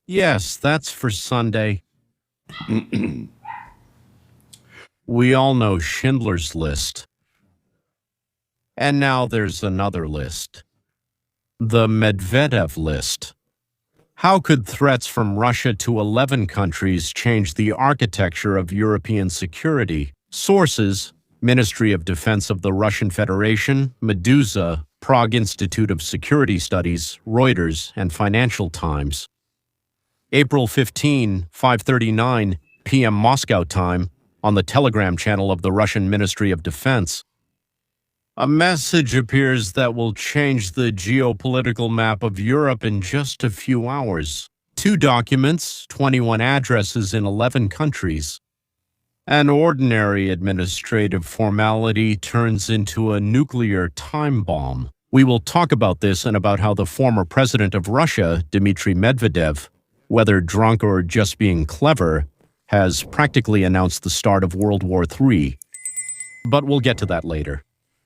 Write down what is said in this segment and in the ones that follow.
Yes, that's for Sunday. We all know Schindler's List. And now there's another list. The Medvedev list. How could threats from Russia to 11 countries change the architecture of European security? Sources: Ministry of Defense of the Russian Federation, Medusa, Prague Institute of Security Studies, Reuters, and Financial Times. April 15, 5:39 p.m. Moscow time, on the Telegram channel of the Russian Ministry of Defense. A message appears that will change the geopolitical map of Europe in just a few hours. 2 documents, 21 addresses in 11 countries. An ordinary administrative formality turns into a nuclear time bomb. We will talk about this and about how the former president of Russia, Dmitry Medvedev, whether drunk or just being clever, has practically announced the start of World War III. But we'll get to that later.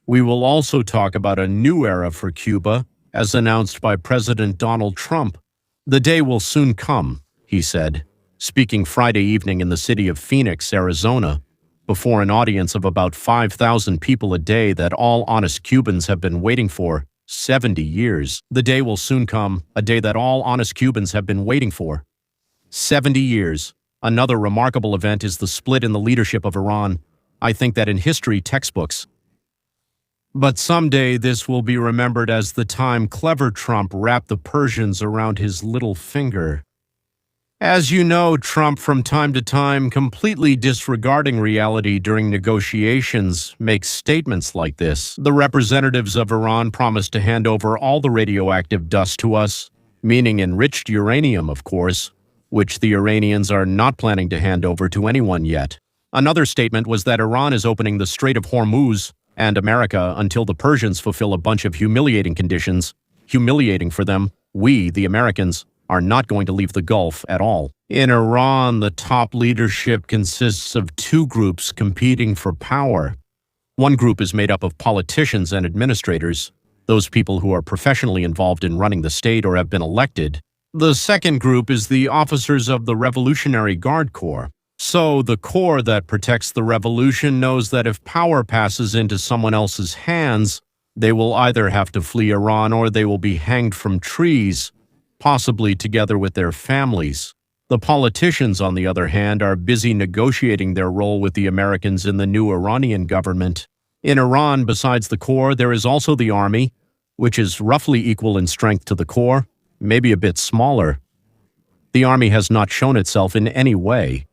We will also talk about a new era for Cuba, as announced by President Donald Trump. The day will soon come, he said, speaking Friday evening in the city of Phoenix, Arizona, before an audience of about 5,000 people a day that all honest Cubans have been waiting for 70 years. The day will soon come, a day that all honest Cubans have been waiting for 70 years. Another remarkable event is the split in the leadership of Iran. I think that in history textbooks. But someday this will be remembered as the time clever Trump wrapped the Persians around his little finger. As you know, Trump from time to time, completely disregarding reality during negotiations, makes statements like this. The representatives of Iran promised to hand over all the radioactive dust to us, meaning enriched uranium, of course, which the Iranians are not planning to hand over to anyone yet. Another statement was that Iran is opening the Strait of Hormuz and America until the Persians fulfill a bunch of humiliating conditions. Humiliating for them, we, the Americans, are not going to leave the Gulf at all. In Iran, the top leadership consists of 2 groups competing for power. One group is made up of politicians and administrators, those people who are professionally involved in running the state or have been elected. The second group is the officers of the Revolutionary Guard Corps. So the corps that protects the revolution knows that if power passes into someone else's hands, they will either have to flee Iran or they will be hanged from trees, possibly together with their families. The politicians, on the other hand, are busy negotiating their role with the Americans in the new Iranian government. In Iran, besides the corps, there is also the army, which is roughly equal in strength to the corps, maybe a bit smaller. The army has not shown itself in any way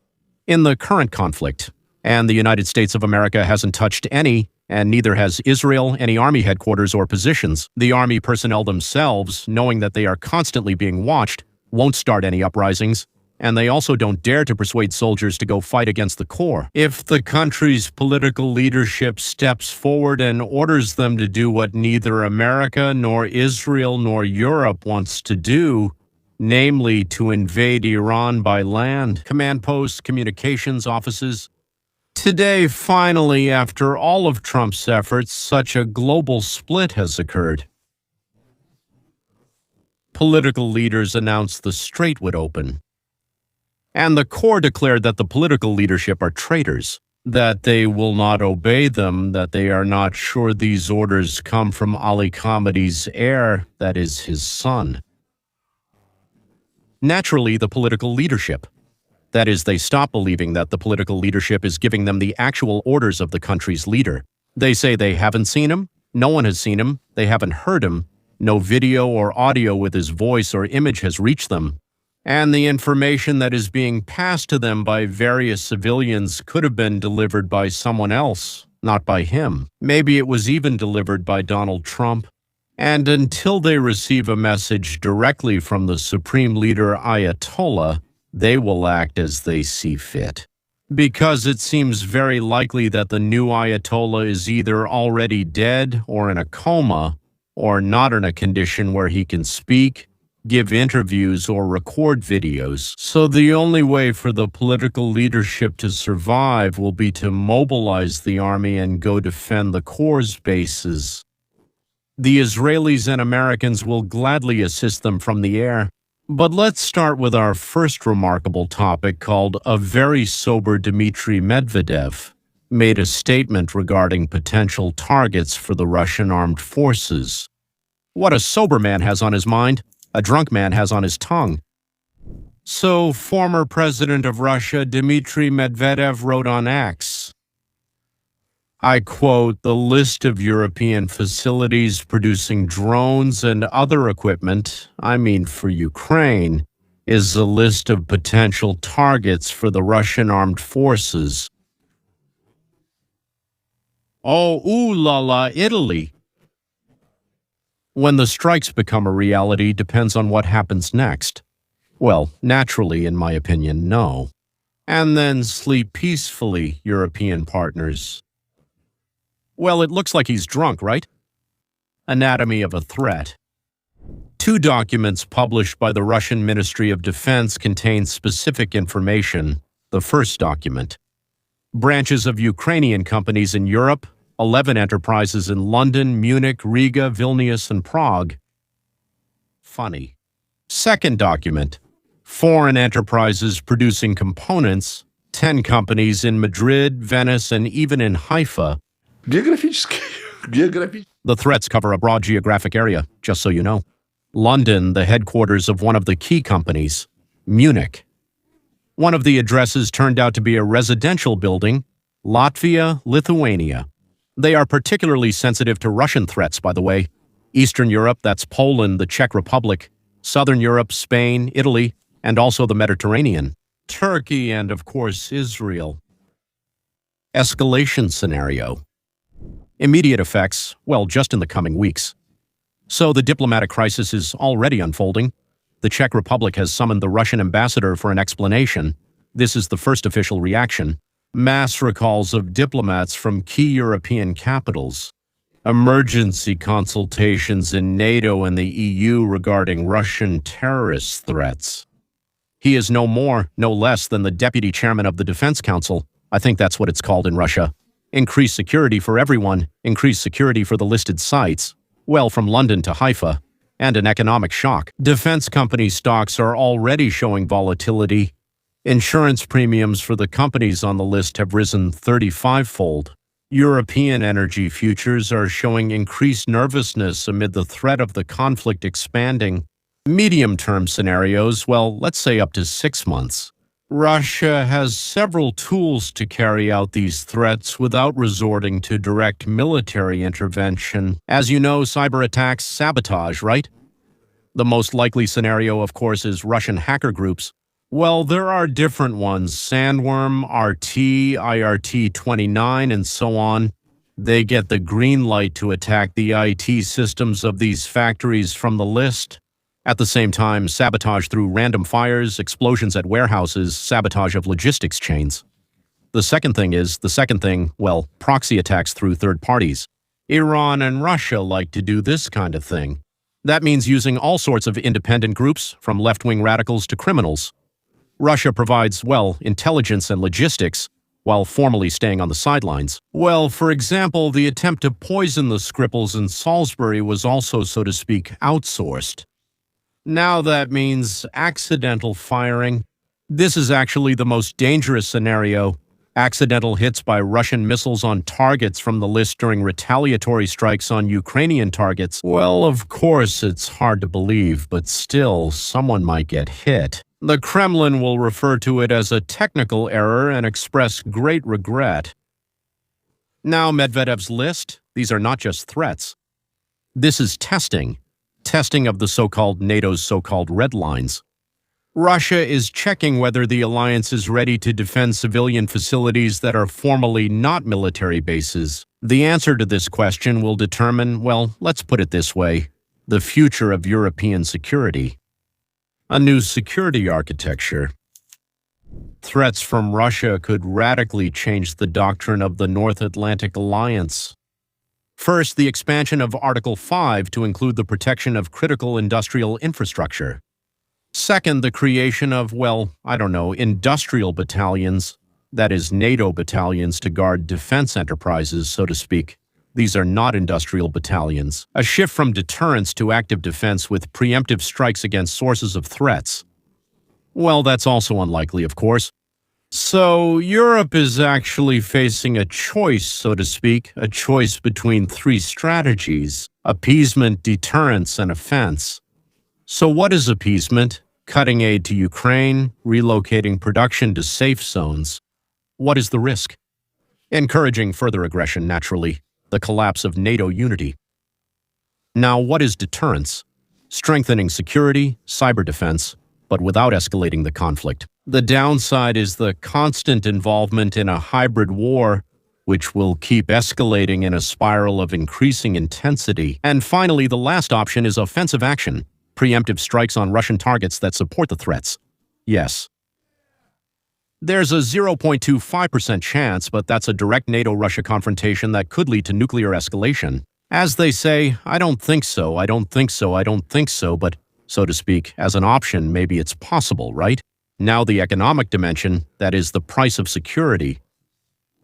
in the current conflict, and the United States of America hasn't touched any, and neither has Israel, any army headquarters or positions. The army personnel themselves, knowing that they are constantly being watched, won't start any uprisings, and they also don't dare to persuade soldiers to go fight against the corps. If the country's political leadership steps forward and orders them to do what neither America nor Israel nor Europe wants to do, namely to invade Iran by land, command posts, communications offices. Today, finally, after all of Trump's efforts, such a global split has occurred. Political leaders announced the strait would open. And the corps declared that the political leadership are traitors, that they will not obey them, that they are not sure these orders come from Ali Khamenei's heir, that is his son. Naturally, the political leadership. That is, they stop believing that the political leadership is giving them the actual orders of the country's leader. They say they haven't seen him, no one has seen him, they haven't heard him, no video or audio with his voice or image has reached them, and the information that is being passed to them by various civilians could have been delivered by someone else, not by him. Maybe it was even delivered by Donald Trump. And until they receive a message directly from the Supreme Leader Ayatollah, they will act as they see fit. Because it seems very likely that the new Ayatollah is either already dead or in a coma, or not in a condition where he can speak, give interviews, or record videos. So the only way for the political leadership to survive will be to mobilize the army and go defend the corps' bases. The Israelis and Americans will gladly assist them from the air. But let's start with our first remarkable topic called a very sober Dmitry Medvedev made a statement regarding potential targets for the Russian armed forces. What a sober man has on his mind, a drunk man has on his tongue. So, former President of Russia Dmitry Medvedev wrote on X, I quote, "The list of European facilities producing drones and other equipment, I mean for Ukraine, is a list of potential targets for the Russian armed forces." Oh, ooh la la, Italy. When the strikes become a reality depends on what happens next. Well, naturally, in my opinion, no. And then sleep peacefully, European partners. Well, it looks like he's drunk, right? Anatomy of a Threat. Two documents published by the Russian Ministry of Defense contain specific information. The first document. Branches of Ukrainian companies in Europe, 11 enterprises in London, Munich, Riga, Vilnius, and Prague. Funny. Second document. Foreign enterprises producing components, 10 companies in Madrid, Venice, and even in Haifa. The threats cover a broad geographic area, just so you know. London, the headquarters of one of the key companies. Munich. One of the addresses turned out to be a residential building. Latvia, Lithuania. They are particularly sensitive to Russian threats, by the way. Eastern Europe, that's Poland, the Czech Republic. Southern Europe, Spain, Italy, and also the Mediterranean. Turkey, and of course, Israel. Escalation scenario. Immediate effects, well, just in the coming weeks. So the diplomatic crisis is already unfolding. The Czech Republic has summoned the Russian ambassador for an explanation. This is the first official reaction. Mass recalls of diplomats from key European capitals. Emergency consultations in NATO and the EU regarding Russian terrorist threats. He is no more, no less than the deputy chairman of the Defense Council. I think that's what it's called in Russia. Increased security for everyone, increased security for the listed sites, well, from London to Haifa, and an economic shock. Defense company stocks are already showing volatility. Insurance premiums for the companies on the list have risen 35-fold. European energy futures are showing increased nervousness amid the threat of the conflict expanding. Medium-term scenarios, well, let's say up to 6 months. Russia has several tools to carry out these threats without resorting to direct military intervention. As you know, cyber attacks, sabotage, right? The most likely scenario, of course, is Russian hacker groups. Well, there are different ones, Sandworm, RT, IRT-29, and so on. They get the green light to attack the IT systems of these factories from the list. At the same time, sabotage through random fires, explosions at warehouses, sabotage of logistics chains. The second thing, well, proxy attacks through third parties. Iran and Russia like to do this kind of thing. That means using all sorts of independent groups, from left-wing radicals to criminals. Russia provides, well, intelligence and logistics, while formally staying on the sidelines. Well, for example, the attempt to poison the Skripals in Salisbury was also, so to speak, outsourced. Now that means accidental firing. This is actually the most dangerous scenario. Accidental hits by Russian missiles on targets from the list during retaliatory strikes on Ukrainian targets. Well, of course, it's hard to believe, but still, someone might get hit. The Kremlin will refer to it as a technical error and express great regret. Now, Medvedev's list, these are not just threats. This is testing of the so-called NATO's so-called red lines. Russia is checking whether the alliance is ready to defend civilian facilities that are formally not military bases. The answer to this question will determine, well, let's put it this way, the future of European security. A new security architecture. Threats from Russia could radically change the doctrine of the North Atlantic Alliance. First, the expansion of Article 5 to include the protection of critical industrial infrastructure. Second, the creation of, well, industrial battalions, that is NATO battalions to guard defense enterprises, so to speak. These are not industrial battalions. A shift from deterrence to active defense with preemptive strikes against sources of threats. Well, that's also unlikely, of course. So, Europe is actually facing a choice, so to speak, a choice between three strategies: appeasement, deterrence, and offense. So what is appeasement? Cutting aid to Ukraine, relocating production to safe zones. What is the risk? Encouraging further aggression, naturally, the collapse of NATO unity. Now, what is deterrence? Strengthening security, cyber defense, but without escalating the conflict. The downside is the constant involvement in a hybrid war, which will keep escalating in a spiral of increasing intensity. And finally, the last option is offensive action, preemptive strikes on Russian targets that support the threats. Yes. There's a 0.25% chance, but that's a direct NATO-Russia confrontation that could lead to nuclear escalation. As they say, I don't think so, I don't think so, I don't think so, but, so to speak, as an option, maybe it's possible, right? Now the economic dimension, that is the price of security.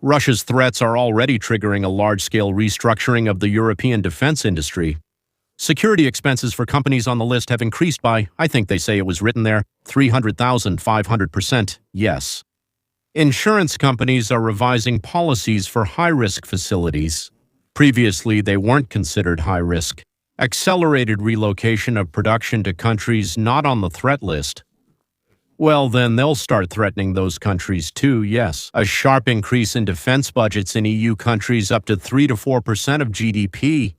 Russia's threats are already triggering a large-scale restructuring of the European defense industry. Security expenses for companies on the list have increased by, I think they say it was written there, 300,500%, yes. Insurance companies are revising policies for high-risk facilities. Previously, they weren't considered high-risk. Accelerated relocation of production to countries not on the threat list. Well, then they'll start threatening those countries too, yes. A sharp increase in defense budgets in EU countries up to 3 to 4% of GDP.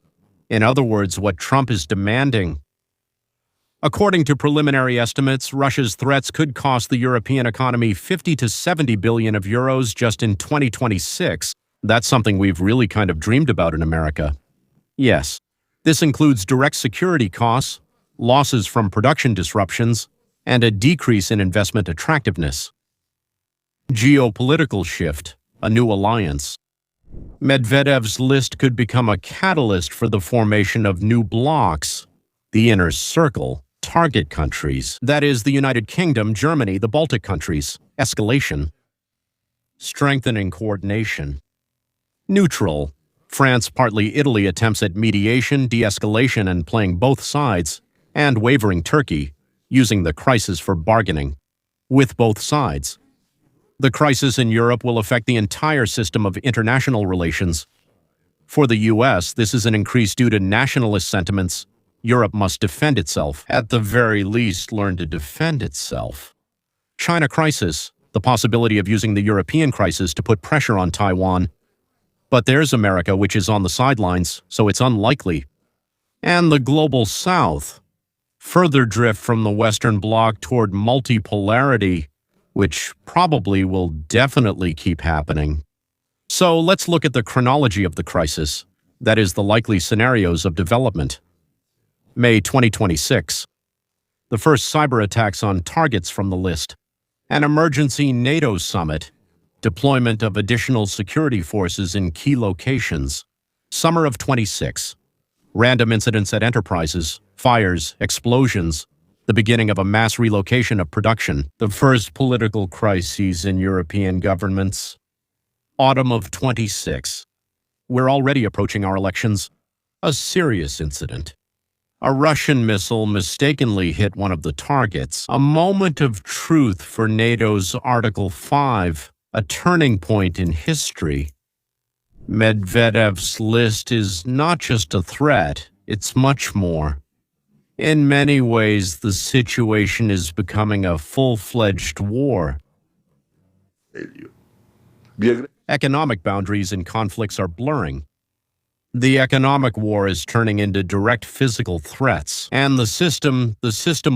In other words, what Trump is demanding. According to preliminary estimates, Russia's threats could cost the European economy 50 to 70 billion of euros just in 2026. That's something we've really kind of dreamed about in America. Yes, this includes direct security costs, losses from production disruptions, and a decrease in investment attractiveness. Geopolitical shift, a new alliance. Medvedev's list could become a catalyst for the formation of new blocs, the inner circle, target countries, that is, the United Kingdom, Germany, the Baltic countries, escalation, strengthening coordination. Neutral, France, partly Italy attempts at mediation, de-escalation, and playing both sides, and wavering Turkey, using the crisis for bargaining, with both sides. The crisis in Europe will affect the entire system of international relations. For the U.S., this is an increase due to nationalist sentiments. Europe must defend itself, at the very least learn to defend itself. China crisis, the possibility of using the European crisis to put pressure on Taiwan. But there's America, which is on the sidelines, so it's unlikely. And the global South, further drift from the Western Bloc toward multipolarity, which probably will definitely keep happening. So let's look at the chronology of the crisis, that is, the likely scenarios of development. May 2026. The first cyber attacks on targets from the list. An emergency NATO summit. Deployment of additional security forces in key locations. Summer of 26. Random incidents at enterprises, fires, explosions, the beginning of a mass relocation of production, the first political crises in European governments. Autumn of 26. We're already approaching our elections. A serious incident. A Russian missile mistakenly hit one of the targets. A moment of truth for NATO's Article 5, a turning point in history. Medvedev's list is not just a threat, it's much more. In many ways, the situation is becoming a full-fledged war. Economic boundaries and conflicts are blurring. The economic war is turning into direct physical threats, and the system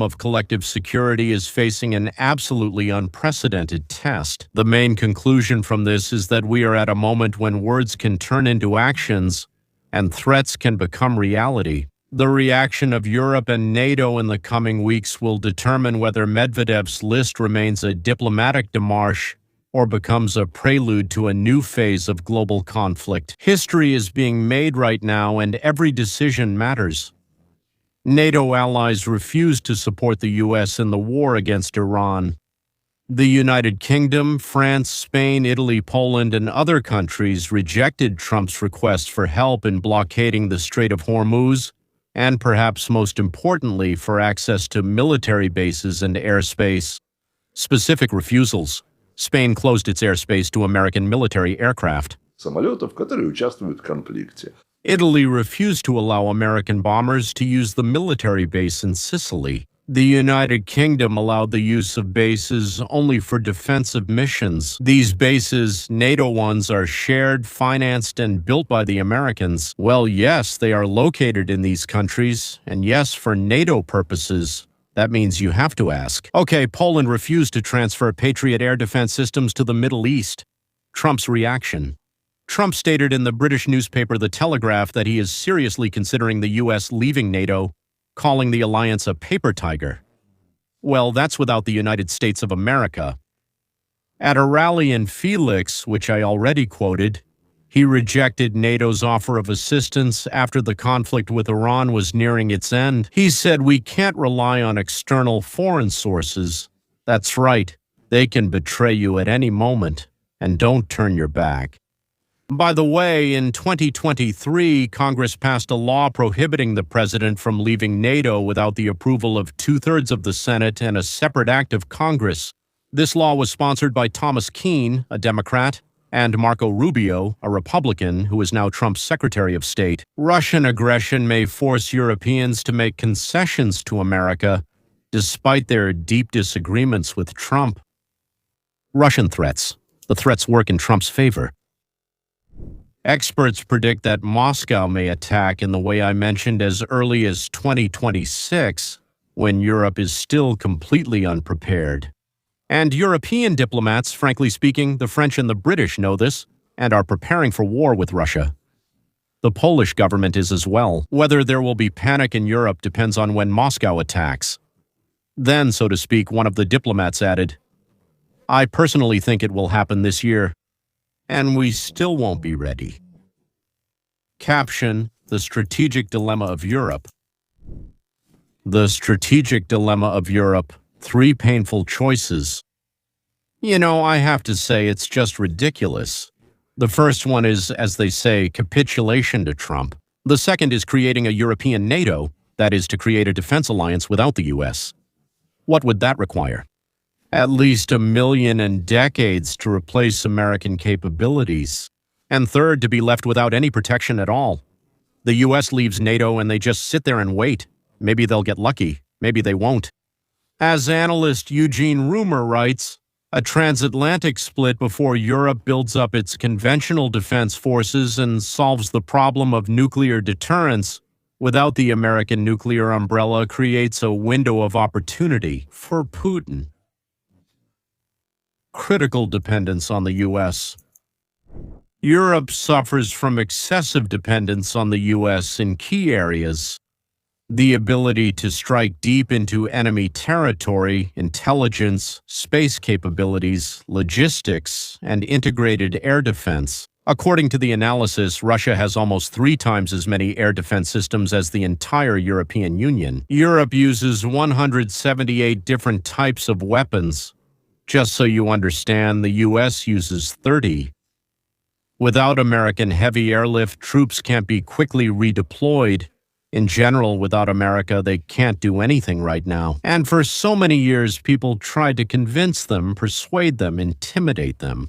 of collective security is facing an absolutely unprecedented test. The main conclusion from this is that we are at a moment when words can turn into actions, and threats can become reality. The reaction of Europe and NATO in the coming weeks will determine whether Medvedev's list remains a diplomatic démarche or becomes a prelude to a new phase of global conflict. History is being made right now, and every decision matters. NATO allies refused to support the U.S. in the war against Iran. The United Kingdom, France, Spain, Italy, Poland, and other countries rejected Trump's request for help in blockading the Strait of Hormuz, and perhaps most importantly, for access to military bases and airspace. Specific refusals. Spain closed its airspace to American military aircraft. Самолетов, которые участвуют в конфликте. Italy refused to allow American bombers to use the military base in Sicily. The United Kingdom allowed the use of bases only for defensive missions. These bases, NATO ones, are shared, financed, and built by the Americans. Well, yes, they are located in these countries, and yes, for NATO purposes. That means you have to ask. Okay, Poland refused to transfer Patriot air defense systems to the Middle East. Trump's reaction. Trump stated in the British newspaper The Telegraph that he is seriously considering the U.S. leaving NATO, calling the alliance a paper tiger. Well, that's without the United States of America. At a rally in Felix, which I already quoted, he rejected NATO's offer of assistance after the conflict with Iran was nearing its end. He said, "We can't rely on external foreign sources. That's right, they can betray you at any moment, and don't turn your back." By the way, in 2023, Congress passed a law prohibiting the president from leaving NATO without the approval of 2/3 of the Senate and a separate act of Congress. This law was sponsored by Thomas Keane, a Democrat, and Marco Rubio, a Republican, who is now Trump's Secretary of State. Russian aggression may force Europeans to make concessions to America, despite their deep disagreements with Trump. Russian threats. The threats work in Trump's favor. Experts predict that Moscow may attack in the way I mentioned as early as 2026, when Europe is still completely unprepared. And European diplomats, frankly speaking, the French and the British know this and are preparing for war with Russia. The Polish government is as well. Whether there will be panic in Europe depends on when Moscow attacks. Then, so to speak, one of the diplomats added, "I personally think it will happen this year, and we still won't be ready." Caption: The Strategic Dilemma of Europe. The Strategic Dilemma of Europe. 3 painful choices. You know, I have to say it's just ridiculous. The first one is, as they say, capitulation to Trump. The second is creating a European NATO, that is, to create a defense alliance without the U.S. What would that require? At least 1 million in decades to replace American capabilities. And third, to be left without any protection at all. The U.S. leaves NATO and they just sit there and wait. Maybe they'll get lucky. Maybe they won't. As analyst Eugene Rumer writes, a transatlantic split before Europe builds up its conventional defense forces and solves the problem of nuclear deterrence without the American nuclear umbrella creates a window of opportunity for Putin. Critical dependence on the U.S. Europe suffers from excessive dependence on the U.S. in key areas. The ability to strike deep into enemy territory, intelligence, space capabilities, logistics, and integrated air defense. According to the analysis, Russia has almost 3 times as many air defense systems as the entire European Union. Europe uses 178 different types of weapons. Just so you understand, the U.S. uses 30. Without American heavy airlift, troops can't be quickly redeployed. In general, without America, they can't do anything right now. And for so many years, people tried to convince them, persuade them, intimidate them.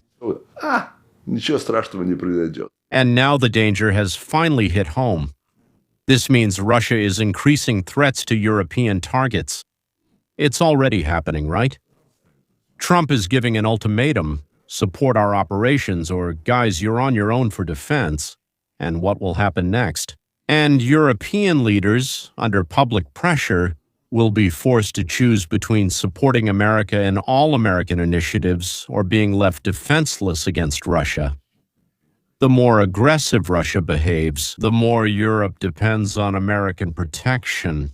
Ничего страшного не произойдет. And now the danger has finally hit home. This means Russia is increasing threats to European targets. It's already happening, right? Trump is giving an ultimatum: support our operations, or guys, you're on your own for defense. And what will happen next? And European leaders, under public pressure, will be forced to choose between supporting America in all American initiatives or being left defenseless against Russia. The more aggressive Russia behaves, the more Europe depends on American protection.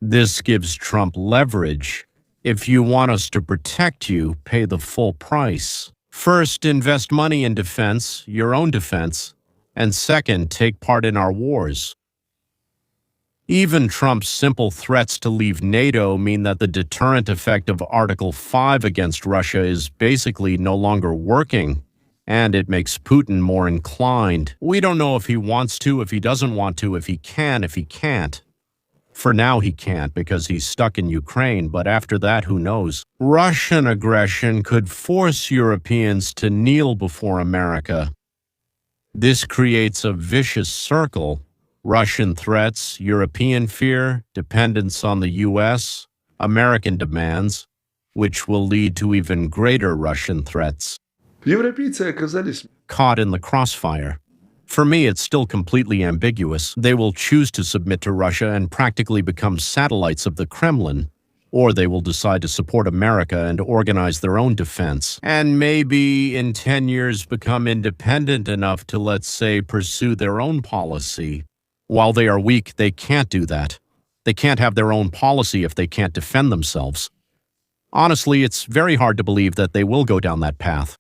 This gives Trump leverage. If you want us to protect you, pay the full price. First, invest money in defense, your own defense, and second, take part in our wars. Even Trump's simple threats to leave NATO mean that the deterrent effect of Article 5 against Russia is basically no longer working, and it makes Putin more inclined. We don't know if he wants to, if he doesn't want to, if he can, if he can't. For now, he can't because he's stuck in Ukraine, but after that, who knows? Russian aggression could force Europeans to kneel before America. This creates a vicious circle. Russian threats, European fear, dependence on the U.S., American demands, which will lead to even greater Russian threats. Европейцы оказались Caught in the crossfire. For me, it's still completely ambiguous. They will choose to submit to Russia and practically become satellites of the Kremlin, or they will decide to support America and organize their own defense, and maybe in 10 years become independent enough to, let's say, pursue their own policy. While they are weak, they can't do that. They can't have their own policy if they can't defend themselves. Honestly, it's very hard to believe that they will go down that path.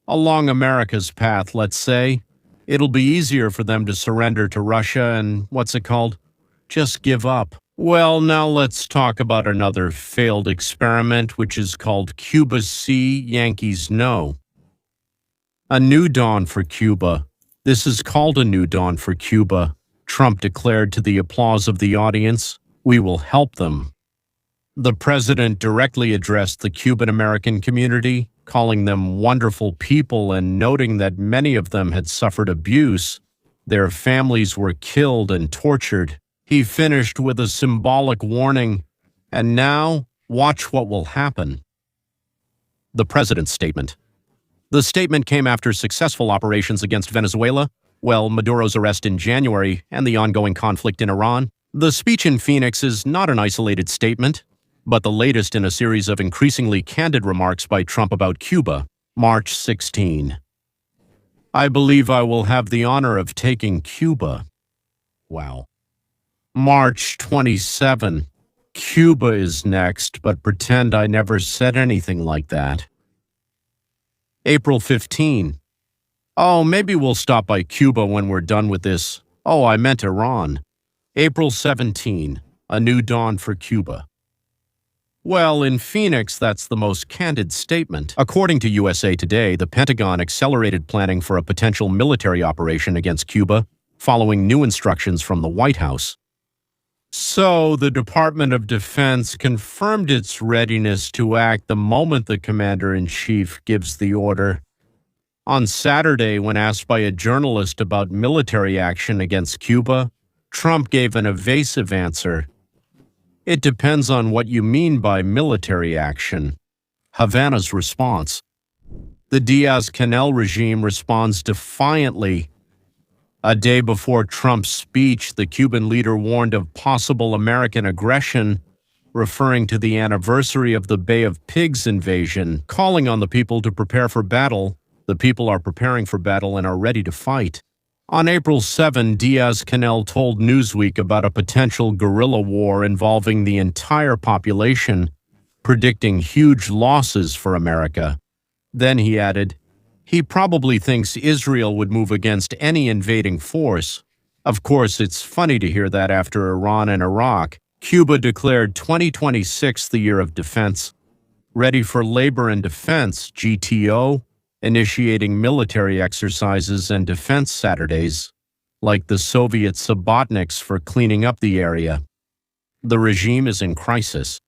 Along America's path, let's say, it'll be easier for them to surrender to Russia and, just give up. Well, now let's talk about another failed experiment, which is called Cuba See, Yankees No. A new dawn for Cuba. This is called a new dawn for Cuba. Trump declared to the applause of the audience, "We will help them." The president directly addressed the Cuban-American community, calling them wonderful people and noting that many of them had suffered abuse. Their families were killed and tortured. He finished with a symbolic warning, and now, watch what will happen. The president's statement. The statement came after successful operations against Venezuela, Maduro's arrest in January, and the ongoing conflict in Iran. The speech in Phoenix is not an isolated statement, but the latest in a series of increasingly candid remarks by Trump about Cuba, March 16. I believe I will have the honor of taking Cuba. Wow. March 27. Cuba is next, but pretend I never said anything like that. April 15. Oh, maybe we'll stop by Cuba when we're done with this. Oh, I meant Iran. April 17. A new dawn for Cuba. Well, in Phoenix, that's the most candid statement. According to USA Today, the Pentagon accelerated planning for a potential military operation against Cuba, following new instructions from the White House. So, the Department of Defense confirmed its readiness to act the moment the Commander-in-Chief gives the order. On Saturday, when asked by a journalist about military action against Cuba, Trump gave an evasive answer. It depends on what you mean by military action. Havana's response. The Diaz-Canel regime responds defiantly. A day before Trump's speech, the Cuban leader warned of possible American aggression, referring to the anniversary of the Bay of Pigs invasion, calling on the people to prepare for battle. The people are preparing for battle and are ready to fight. On April 7, Diaz-Canel told Newsweek about a potential guerrilla war involving the entire population, predicting huge losses for America. Then he added, he probably thinks Israel would move against any invading force. Of course, it's funny to hear that after Iran and Iraq. Cuba declared 2026 the year of defense. Ready for Labor and Defense, GTO, initiating military exercises and defense Saturdays, like the Soviet Subotniks for cleaning up the area. The regime is in crisis.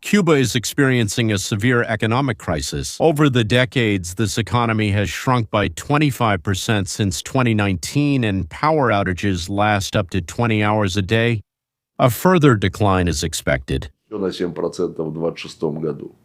Cuba is experiencing a severe economic crisis. Over the decades, this economy has shrunk by 25% since 2019, and power outages last up to 20 hours a day. A further decline is expected. на 7% в 2026 году.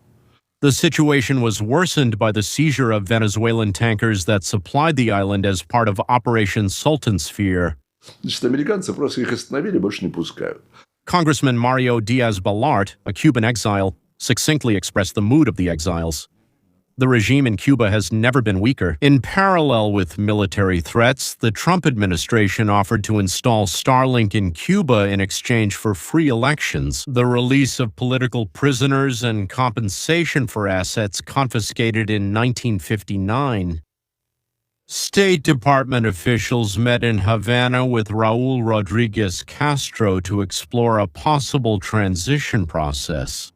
The situation was worsened by the seizure of Venezuelan tankers that supplied the island as part of Operation Sultan Sphere. Значит, американцы просто их остановили, больше не пускают. Congressman Mario Diaz-Balart, a Cuban exile, succinctly expressed the mood of the exiles. The regime in Cuba has never been weaker. In parallel with military threats, the Trump administration offered to install Starlink in Cuba in exchange for free elections, the release of political prisoners, and compensation for assets confiscated in 1959. State Department officials met in Havana with Raul Rodriguez Castro to explore a possible transition process.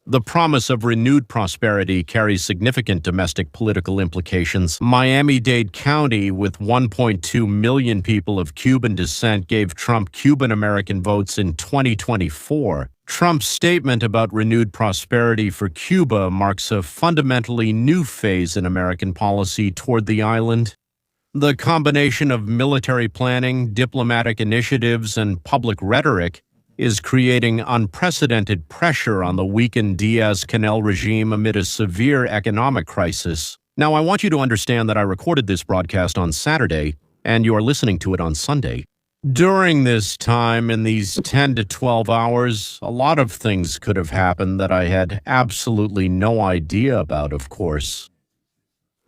The promise of renewed prosperity carries significant domestic political implications. Miami-Dade County, with 1.2 million people of Cuban descent, gave Trump Cuban-American votes in 2024. Trump's statement about renewed prosperity for Cuba marks a fundamentally new phase in American policy toward the island. The combination of military planning, diplomatic initiatives, and public rhetoric is creating unprecedented pressure on the weakened Diaz-Canel regime amid a severe economic crisis. Now, I want you to understand that I recorded this broadcast on Saturday, and you are listening to it on Sunday. During this time, in these 10 to 12 hours, a lot of things could have happened that I had absolutely no idea about, of course.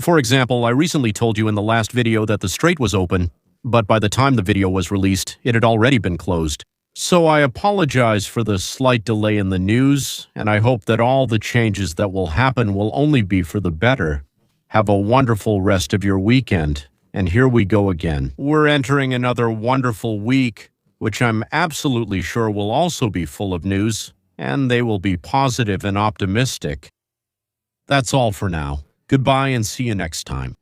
For example, I recently told you in the last video that the strait was open, but by the time the video was released, it had already been closed. So I apologize for the slight delay in the news, and I hope that all the changes that will happen will only be for the better. Have a wonderful rest of your weekend, and here we go again. We're entering another wonderful week, which I'm absolutely sure will also be full of news, and they will be positive and optimistic. That's all for now. Goodbye and see you next time.